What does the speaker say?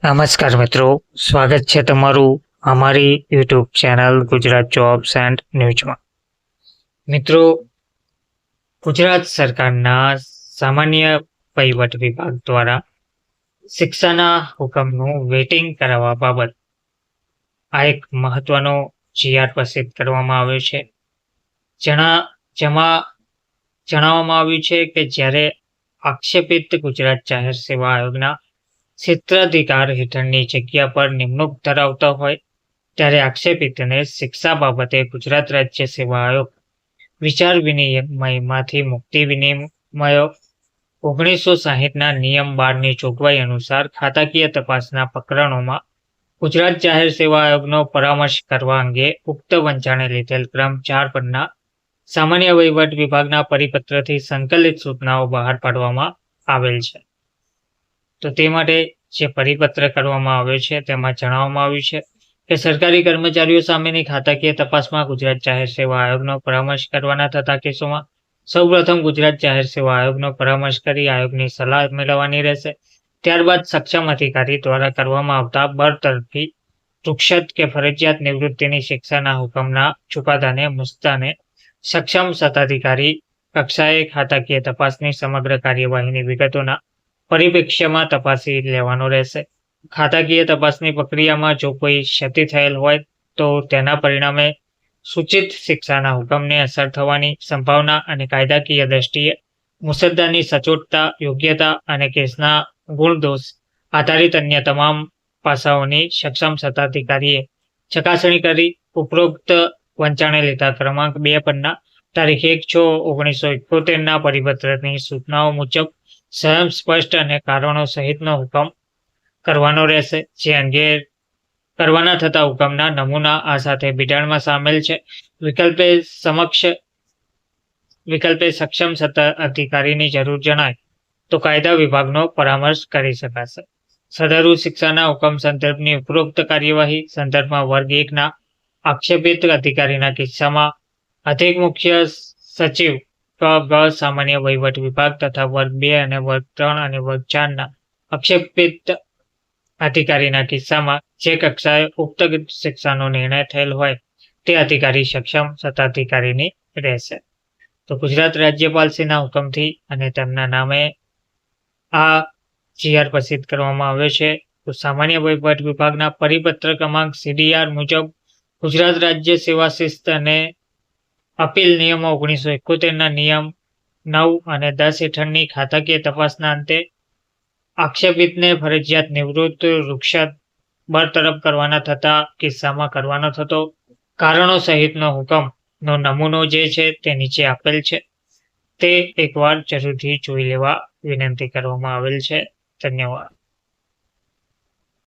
નમસ્કાર મિત્રો, સ્વાગત છે તમારું અમારી YouTube channel Gujarat jobs and ન્યૂઝમાં. મિત્રો, ગુજરાત સરકારના સામાન્ય વહીવટ વિભાગ દ્વારા શિક્ષાના હુકમનું વેટિંગ કરાવવા બાબત આ એક મહત્વનો જીઆર પ્રસિદ્ધ કરવામાં આવ્યો છે. જેમાં જણાવવામાં આવ્યું છે કે જ્યારે આક્ષેપિત ગુજરાત જાહેર સેવા આયોગના ક્ષેત્રાધિકાર હેઠળની જગ્યા પર નિમણૂક ધરાવતા હોય ત્યારે આક્ષેપિતને શિક્ષા બાબતે ગુજરાત રાજ્ય સેવા આયોગ વિચાર વિનિમયમાંથી મુક્તિ વિનિમયો 1960ના નિયમ 12ની જોગવાઈ અનુસાર ખાતાકીય તપાસના પ્રકરણોમાં ગુજરાત જાહેર સેવા આયોગનો પરામર્શ કરવા અંગે ઉક્ત વંચાણે લીધેલ ક્રમ 4 પરના સામાન્ય વહીવટ વિભાગના પરિપત્રથી સંકલિત સૂચનાઓ બહાર પાડવામાં આવેલ છે. તો તે માટે જે પરિપત્ર કરવામાં આવ્યો છે તેમાં જણાવવામાં આવ્યું છે કે સરકારી કર્મચારીઓ સામેની ખાતાકીય તપાસમાં ગુજરાત જાહેર સેવા આયોગનો પરામર્શ કરવાના થતા કેસોમાં સૌપ્રથમ ગુજરાત જાહેર સેવા આયોગનો પરામર્શ કરી આયોગની સલાહ મેળવવાની રહેશે. ત્યારબાદ સક્ષમ અધિકારી દ્વારા કરવામાં આવતા બરતરફી, રૂક્ષત કે ફરજિયાત નિવૃત્તિની શિક્ષાના હુકમના ચુકાદાને મુદ્દાને સક્ષમ સત્તાધિકારી કક્ષાએ ખાતાકીય તપાસની સમગ્ર કાર્યવાહીની વિગતોના પરિપ્રેક્ષ્યમાં તપાસી લેવાનો રહેશે. ખાતાકીય તપાસની પ્રક્રિયામાં જો કોઈ ક્ષતિ થયેલ હોય તો તેના પરિણામે સૂચિત શિક્ષાના હુકમને અસર થવાની સંભાવના અને કાયદાકીય દ્રષ્ટિએ મુસદ્દાની સચોટતા, યોગ્યતા અને કેસના ગુણદોષ આધારિત અન્ય તમામ પાસાઓની સક્ષમ સત્તાધિકારીએ ચકાસણી કરી ઉપરોક્ત વંચાણે લીધા ક્રમાંક 2 પરના તારીખ 1/6/1971ના પરિપત્રની સૂચનાઓ મુજબ સ્વયં સ્પષ્ટ અને કારણો સહિતનો હુકમ કરવાનો રહેશે. જે અંગે કરવાના થતા હુકમના નમૂના આ સાથે બિડાણમાં સામેલ છે. વિકલ્પે સક્ષમ સત્તા અધિકારીની જરૂર જણાય તો કાયદા વિભાગનો પરામર્શ કરી શકાશે. સદરુ શિક્ષાના હુકમ સંદર્ભની ઉપરોક્ત કાર્યવાહી સંદર્ભમાં વર્ગ 1ના આક્ષેપિત અધિકારીના કિસ્સામાં અધિક મુખ્ય સચિવ ગ સામાન્ય વહીવટ વિભાગ તથા વર્ગ 2 અને વર્ગ 3 અને વર્ગ 4ના આક્ષેપિત અધિકારીના કિસ્સામાં જે કક્ષાએ ઉક્ત શિક્ષાનો નિર્ણય થયેલ હોય તે અધિકારી સક્ષમ સત્તાધિકારીની રહેશે. તો ગુજરાત રાજ્યપાલશ્રીના હુકમથી અને તેમના નામે આ જીઆર પ્રસિદ્ધ કરવામાં આવ્યો છે. તો સામાન્ય વહીવટ વિભાગના પરિપત્ર ક્રમાંક CDR મુજબ ગુજરાત રાજ્ય સેવા શિસ્ત અને અપીલ નિયમો 1971ના નિયમ 9 અને 10 હેઠળની ખાતાકીય તપાસના અંતે આક્ષેપિતને ફરજિયાત નિવૃત્ત, રૂક્ષત, બરતરફ કરવાના થતા કિસ્સામાં કરવાનો થતો કારણો સહિતનો હુકમનો નમૂનો જે છે તે નીચે આપેલ છે. તે એકવાર જરૂરથી જોઈ લેવા વિનંતી કરવામાં આવેલ છે. ધન્યવાદ.